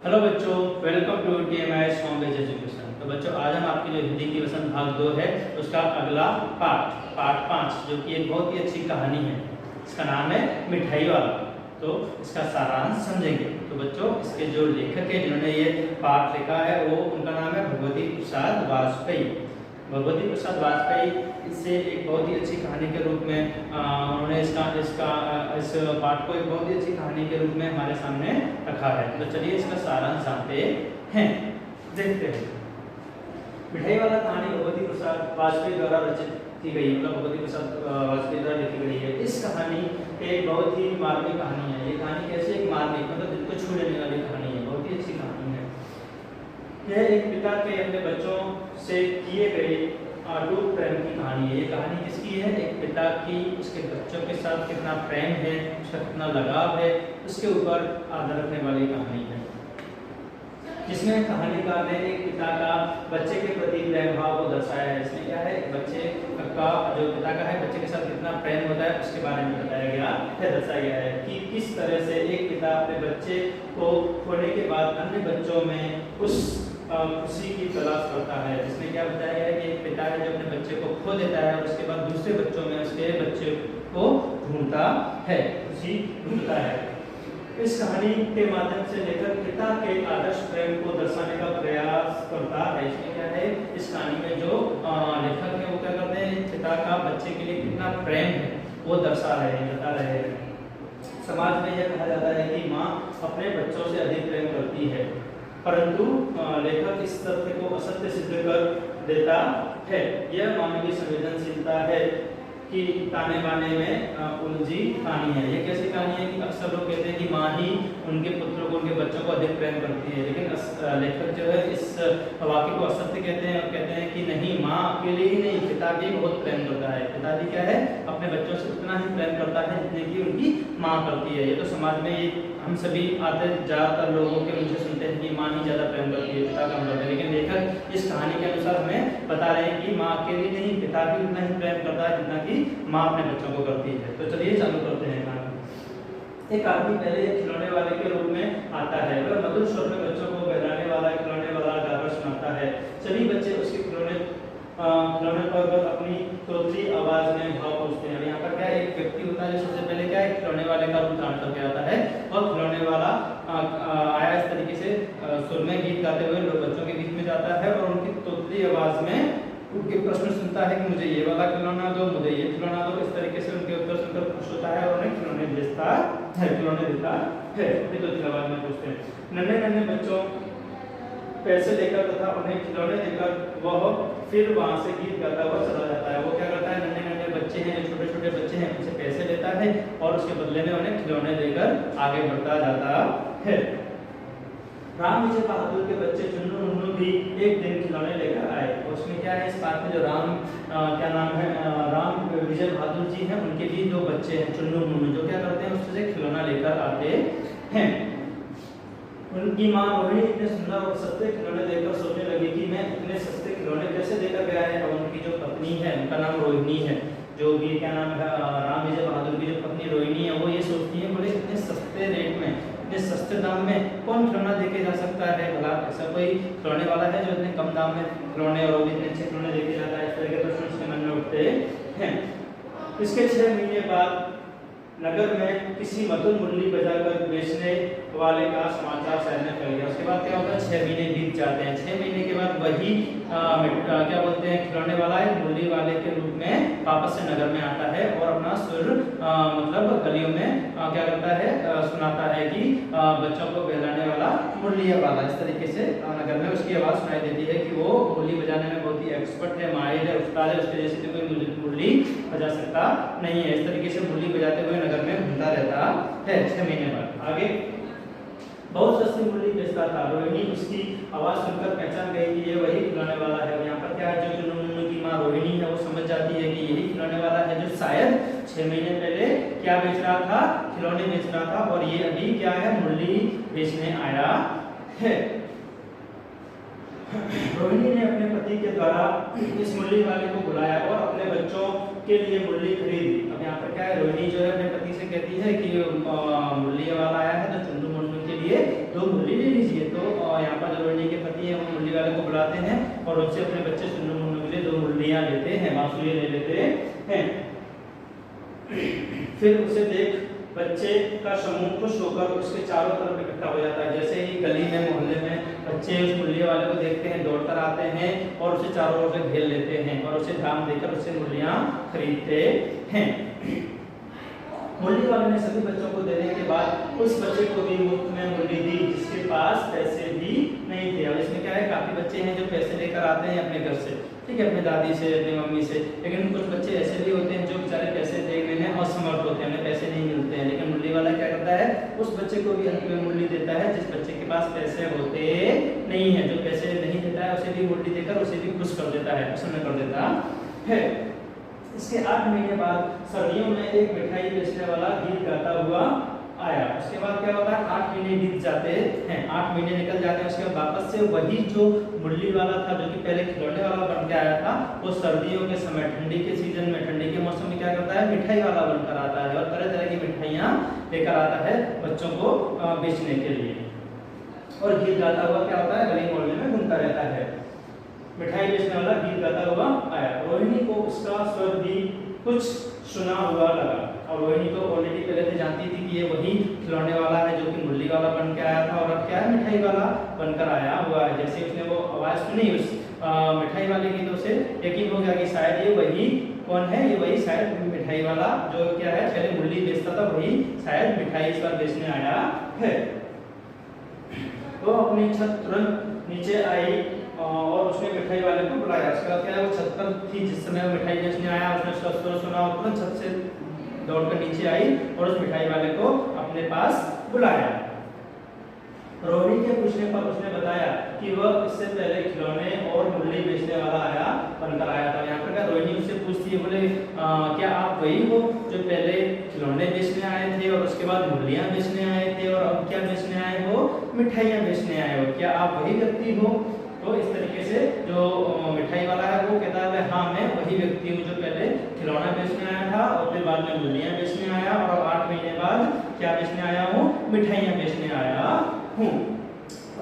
Hello बच्चों, welcome to TMIS home based education. तो बच्चों, आज हम आपकी जो हिंदी की लेसन भाग 2 है उसका अगला पार्ट 5 जो कि एक बहुत ही अच्छी कहानी है। इसका नाम है मिठाई वाला। तो इसका सारांश समझेंगे। तो बच्चों, इसके जो लेखक है जिन्होंने ये पाठ लिखा है वो उनका नाम है भगवती प्रसाद वाजपेयी। भगवती प्रसाद वाजपेयी इससे एक बहुत ही अच्छी कहानी के रूप में उन्होंने इस पाठ को एक बहुत ही अच्छी कहानी के रूप में हमारे सामने रखा है। तो चलिए इसका सारांश जानते हैं, देखते हैं। मिठाई वाला कहानी भगवती प्रसाद वाजपेयी द्वारा रचित की गई, मतलब भगवती प्रसाद वाजपेयी द्वारा लिखी गई है। इस कहानी एक बहुत ही मार्मिक कहानी है। ये कहानी कैसे एक मार्मिक, मतलब दिल को छू लेने वाली कहानी है, बहुत ही अच्छी कहानी है। यह एक पिता के अपने बच्चों से किए गए अटूट प्रेम की कहानी है। ये कहानी किसकी है? एक पिता की उसके बच्चों के साथ कितना प्रेम है, उसका कितना लगाव है, उसके ऊपर आदर रखने वाली कहानी है, जिसमें कहानीकार ने एक पिता का बच्चे के प्रति प्रेम भाव को दर्शाया है। इसमें क्या है, बच्चे का जो पिता का है बच्चे के साथ कितना प्रेम होता है उसके बारे में बताया गया है, दर्शाया गया है कि किस तरह से एक पिता अपने बच्चे को खोने के बाद अन्य बच्चों में उस खुशी की तलाश करता है। जिसमें क्या बताया गया है कि एक पिता है जो अपने बच्चे को खो देता है और उसके बाद दूसरे बच्चों में उसके बच्चे को ढूंढता है, खुशी ढूंढता है। इस कहानी के माध्यम से लेखक पिता के आदर्श प्रेम को दर्शाने का प्रयास करता है। इसमें क्या है, इस कहानी में जो लेखक है वो क्या करते हैं, पिता का बच्चे के लिए कितना प्रेम है वो दर्शा रहे हैं, बता रहे हैं। समाज में यह कहा जाता है कि माँ अपने बच्चों से अधिक प्रेम करती है, परंतु लेखक इस तथ्य को असत्य सिद्ध कर देता है। यह मानवीय संवेदनशीलता है कि ताने बाने में उलझी कहानी है। ये कैसी कहानी है कि अक्सर लोग कहते हैं कि माँ ही उनके पुत्रों को, उनके बच्चों को अधिक प्रेम करती है, लेकिन लेखक जो है इस वाक्य को असत्य कहते हैं और कहते हैं कि नहीं, माँ अकेले ही नहीं, पिता भी बहुत प्रेम करता है। पिता भी क्या है, अपने बच्चों से उतना ही प्रेम करता है जितने की उनकी माँ करती है। ये तो समाज में हम सभी आते ज़्यादातर लोगों के मुझे सुनते हैं कि माँ ही ज़्यादा प्रेम करती है, पिता कम करता है, लेकिन लेखक इस कहानी के अनुसार हमें बता रहे हैं कि माँ अकेली नहीं, पिता भी उतना ही प्रेम करता है जितना कि माँ अपने बच्चों को करती है। तो चलिए चालू करते हैं कहानी। एक आदमी पहले खिलौने वाले के रूप में आता है। वह मधुर स्वर में बच्चों को बहलाने वाला खिलौने वाला गाकर सुनाता है। सभी बच्चे उसके खिलौने पर अपनी तोतली आवाज में भाव पूछते हैं। यहाँ पर क्या एक व्यक्ति होता है जो सबसे पहले क्या है, खिलौने वाले का रूप धारण करके आता है और खिलौने वाला आया इस तरीके से सुर में गीत गाते हुए लोग बच्चों के बीच में जाता है और उनकी तोतली आवाज में उनके प्रश्न सुनता है कि मुझे ये वाला खिलौना दो, मुझे ये खिलौना दो। इस तरीके से उनके उत्तर सुनकर खुश होता है और उन्हें खिलौने देता है, खिलौने देता है। तो आवाज में पूछते हैं। नन्हे नन्हे बच्चों पैसे लेकर तथा उन्हें खिलौने देकर वह फिर वहां से गीत गाता हुआ चला जाता है। वो क्या करता है, नन्हे नन्हे बच्चे हैं, छोटे छोटे बच्चे हैं, उनसे पैसे लेता है और उसके बदले में उन्हें खिलौने देकर आगे बढ़ता जाता है। राम विजय बहादुर के बच्चे चुन्नू मुन्नू भी एक दिन खिलौने लेकर आए। उसमें क्या है, इस बात में जो राम क्या नाम है, राम विजय बहादुर जी हैं, उनके भी दो बच्चे हैं चुन्नू मुन्नू, जो क्या करते हैं उससे खिलौना लेकर आते हैं। उनकी माँ रोहिणी इतने सुंदर और सस्ते खिलौने देखकर सोचने लगी कि मैं इतने सस्ते खिलौने कैसे देकर गया है। और उनकी जो पत्नी है, उनका नाम रोहिणी है, जो भी क्या नाम है, राम विजय बहादुर की जो पत्नी रोहिणी है, वो ये सोचती है बोले इतने सस्ते रेट में, इतने सस्ते दाम में कौन खिलौना देके जा सकता है। भला ऐसा कोई खिलौने वाला है जो इतने कम दाम में खिलौने और इतने अच्छे खिलौने देके जाता है। इस तरह के प्रश्न उसके मन में उठते हैं। इसके 6 महीने बाद नगर में किसी मधुर मुरली बजाकर बेचने वाले का समाचार शहर में फैल गया। उसके बाद क्या होता है, 6 महीने बीत जाते हैं। 6 महीने के बाद वही क्या बोलते हैं, खिलौने वाला है मुरली वाले के रूप में वापस से नगर में आता है और अपना सुर मतलब गलियों में क्या करता है, सुनाता है कि बच्चों को बहलाने वाला मुरली वाला। इस तरीके से नगर में उसकी आवाज़ सुनाई देती है कि वो मुरली बजाने में बहुत ही एक्सपर्ट है, माहिर है, उस्ताद है, उसके जैसे कोई मुरली बजा सकता नहीं है। इस तरीके से मुरली बजाते हुए नगर में घूमता रहता है। 6 महीने बाद आगे बहुत सस्ती मुरली बेचता था। रोहिणी उसकी आवाज सुनकर पहचान गई कि ये वही खिलौने वाला है। यहाँ पर क्या है, जो चुन्नू की माँ रोहिणी है वो समझ जाती है कि यही खिलौने वाला है जो शायद 6 महीने पहले क्या बेच रहा था, खिलौने बेच रहा था, और ये अभी क्या है, मुरली बेचने आया है। रोहिणी ने अपने पति के द्वारा इस मुरली वाले को बुलाया और अपने बच्चों के लिए मुरली खरीदी। अब यहाँ पर क्या है, रोहिणी जो है अपने पति से कहती है कि मुरली वाला आया है तो चुन्नू मुन्नू के लिए 2 मुरली ले लीजिए। तो यहाँ पर जो रोहिणी के पति है वो मुरली वाले को बुलाते हैं और उससे अपने बच्चे चुन्नू मुन्नू के लिए 2 मुरलियाँ लेते हैं, बांसुरी ले लेते हैं। फिर उसे देख बच्चे का समूह खुश होकर उसके चारों तरफ इकट्ठा हो जाता है। जैसे ही गली में मोहल्ले में बच्चे उस मुरली वाले को देखते हैं, दौड़कर आते हैं और उसे चारों ओर से घेर लेते हैं और उसे दाम देकर उससे मुरलियां खरीदते हैं। मुरली वाले ने सभी बच्चों को देने के बाद उस बच्चे को भी मुफ्त में मुरली दी जिसके पास पैसे भी नहीं थे। अब इसमें क्या है, काफी बच्चे हैं जो पैसे लेकर आते हैं अपने घर से, ठीक है, अपनी दादी से, अपनी मम्मी से, लेकिन कुछ बच्चे ऐसे भी होते हैं जो बेचारे पैसे देने में असमर्थ होते हैं, उन्हें पैसे नहीं मिलते हैं। लेकिन मुरली वाला क्या करता है, उस बच्चे को भी अंत में मुरली देता है जिस बच्चे के पास पैसे होते नहीं है। जो पैसे नहीं देता है उसे भी मुरली देकर उसे भी खुश कर देता है, प्रसन्न कर देता है। इसके 8 महीने बाद सर्दियों में एक मिठाई बेचने वाला गीत गाता हुआ आया। उसके बाद क्या होता है, 8 महीने बीत जाते हैं, 8 महीने निकल जाते हैं। उसके बाद वापस से वही जो मुरली वाला था जो कि पहले खिलौने वाला बन के आया था, वो सर्दियों के समय, ठंडी के सीजन में, ठंडी के मौसम में क्या करता है, मिठाई वाला बनकर आता है और तरह तरह की मिठाइयाँ लेकर आता है बच्चों को बेचने के लिए। और गीत गाता हुआ क्या होता है, गली मोहल्ले में घूमता रहता है। मिठाई बेचने वाला गीत गाता हुआ आया। रोहिणी को उसका स्वर भी कुछ सुना हुआ लगा और रोहिणी तो ऑलरेडी पहले से जानती थी कि ये वही खिलौने वाला है जो कि मुरली वाला बन के आया था और अब क्या है, मिठाई वाला बनकर आया हुआ है। जैसे उसने वो आवाज सुनी उस मिठाई वाले की तो उसे यकीन हो गया कि शायद ये वही कौन है, ये वही शायद मिठाई वाला जो क्या है पहले मुरली बेचता था, वही शायद मिठाई इस बार बेचने आया है। वो अपनी छत तुरंत नीचे आई और उसने मिठाई वाले को बुलाया। उसके बाद क्या है, वो छत पर थी जिस समय वो मिठाई बेचने आया, उसने उसका स्वर सुना और तुरंत छत से दौड़कर नीचे आई और उस मिठाई वाले को अपने पास बुलाया। रोहिणी के पूछने पर उसने बताया कि वह इससे पहले खिलौने और मुरली बेचने वाला आया बनकर आया था। यहाँ पर क्या, रोहिणी उससे पूछती है, बोले क्या आप वही हो जो पहले खिलौने बेचने आए थे और उसके बाद मुरलियाँ बेचने आए थे और अब क्या बेचने आए हो, मिठाइयाँ बेचने आए हो, क्या आप वही व्यक्ति हो? तो इस तरीके से जो मिठाई वाला है वो कहता है हाँ मैं वही व्यक्ति हूँ जो पहले खिलौना बेचने आया था और फिर बाद में मुरलियाँ बेचने आया और अब 8 महीने बाद क्या बेचने आया हूँ, मिठाइयाँ बेचने आया हूँ।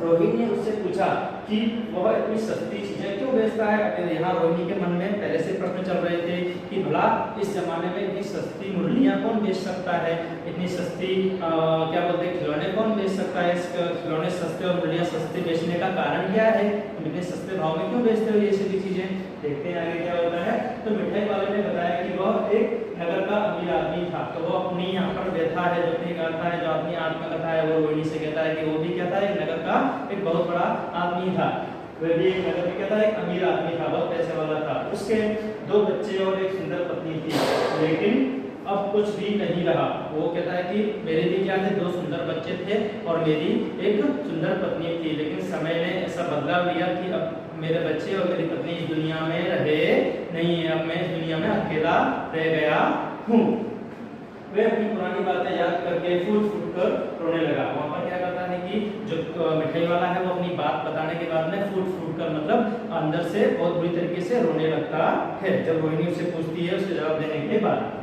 रोहिणी ने उससे पूछा कि वह इतनी सस्ती चीजें क्यों बेचता है। यहाँ रोहिणी के मन में पहले से प्रश्न चल रहे थे कि भला इस जमाने में इतनी सस्ती मुरलियाँ कौन बेच सकता है, इतनी सस्ती क्या बोलते हैं खिलौने कौन बेच सकता है, इस खिलौने सस्ते और मुरलियाँ सस्ते बेचने का कारण क्या है, तुम इतने सस्ते भाव में क्यों बेचते हो ये सभी चीजें। देखते हैं आगे क्या होता है। तो मिठाई वाले ने बताया कि वह एक नगर का अमीर आदमी था। तो वो अपनी यहाँ पर व्यथा है जो अपनी गाथा है, जो अपनी आत्मकथा है, वो रोहिणी से कहता है कि वो भी क्या था, एक नगर का एक बहुत बड़ा आदमी था। वह भी एक नगर में क्या था, एक अमीर आदमी था, बहुत पैसे वाला था। उसके 2 बच्चे और एक सुंदर पत्नी थी, लेकिन अब कुछ भी नहीं रहा। वो कहता है कि मेरे भी क्या थे, 2 सुंदर बच्चे थे और मेरी एक सुंदर पत्नी थी, लेकिन समय ने ऐसा बदलाव लिया कि अब मेरे बच्चे और मेरी पत्नी इस दुनिया में रहे नहीं है, अब मैं इस दुनिया में अकेला रह गया हूँ। वे अपनी पुरानी बातें याद करके फूट फूट कर रोने लगा। वहाँ पर क्या करता है कि जो मिठाई वाला है वो अपनी बात बताने के बाद में फूट फूट कर मतलब अंदर से बहुत बुरी तरीके से रोने लगता है। जब रोहिणी उससे पूछती है उसके जवाब देने के बाद,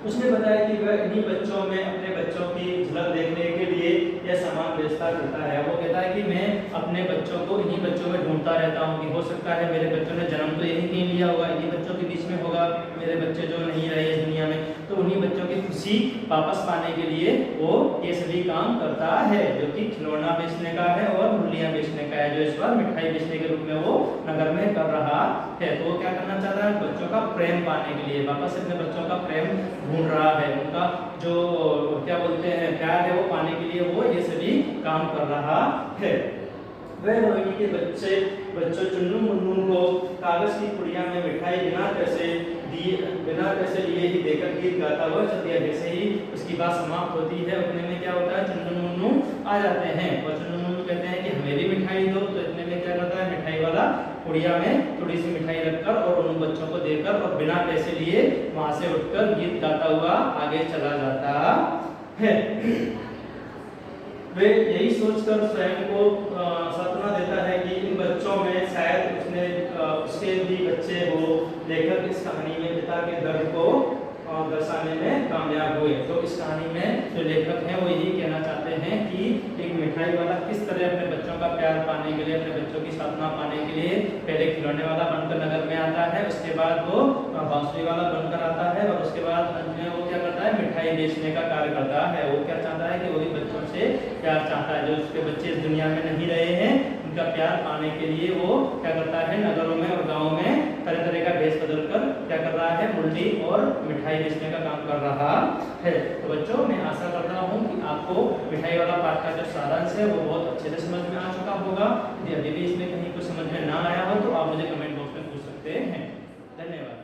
उसने बताया कि वह इन्हीं बच्चों में अपने बच्चों की झलक देखने के लिए यह सामान बेचता करता है। वो कहता है कि मैं अपने बच्चों को इन्हीं बच्चों में ढूंढता रहता हूँ कि हो सकता है मेरे बच्चों ने जन्म तो यही कहीं लिया होगा, इन्हीं बच्चों के बीच में होगा मेरे बच्चे जो नहीं रहे इस दुनिया में, तो उन्हीं बच्चों की खुशी वापस पाने के लिए वो ये सभी काम करता है जो कि खिलौना बेचने का है और मुरलियाँ बेचने का है, जो इस बार मिठाई बेचने के रूप में वो नगर में कर रहा है। तो वो क्या करना चाहता है, बच्चों का प्रेम पाने के लिए वापस अपने बच्चों का प्रेम ढूंढ रहा है, उनका जो क्या बोलते हैं प्यार है वो पाने के लिए वो ये सभी काम कर रहा है। वह रोहिणी के बच्चों चुन्नू मुन्नू को कागज की पुड़िया में मिठाई बिना पैसे लिए ही देकर गीत गाता हुआ चल दिया। जैसे ही उसकी बात समाप्त होती है उतने में क्या होता है, चुन्नू मुन्नू आ जाते हैं और चुन्नू मुन्नू कहते हैं कि हमें भी मिठाई दो। तो इतने में क्या करता है, मिठाई वाला पुड़िया में थोड़ी सी मिठाई रखकर और उन बच्चों को देकर और बिना पैसे लिए वहां से उठकर गीत गाता हुआ आगे चला जाता है। वे यही सोचकर स्वयं को सांत्वना देता है कि इन बच्चों में शायद उसके भी बच्चे हो लेखक इस कहानी में पिता के दर्द को दर्शाने में कामयाब हुए। तो इस कहानी में जो लेखक हैं वो यही कहना चाहते हैं कि एक मिठाई वाला किस तरह अपने बच्चों का प्यार पाने के लिए, अपने बच्चों की साधना पाने के लिए पहले खिलौने वाला बनकर नगर में आता है, उसके बाद वो बांसुरी वाला बनकर आता है और उसके बाद अंत में वो क्या करता है, मिठाई बेचने का कार्य करता है। वो क्या चाहता है कि वो भी बच्चों से प्यार चाहता है, जो उसके बच्चे इस दुनिया में नहीं रहे हैं उनका प्यार पाने के लिए वो क्या करता है, नगरों में और गाँव में तरह तरह का भेष बदल कर क्या कर रहा है, मुरली और मिठाई बेचने का काम कर रहा है। तो बच्चों मैं आशा करता हूँ कि आपको मिठाई वाला पाठ का जो सारांश है वो बहुत अच्छे से समझ में आ चुका होगा। यदि अभी भी इसमें कहीं कुछ समझ में ना आया हो तो आप मुझे कमेंट बॉक्स में पूछ सकते हैं। धन्यवाद।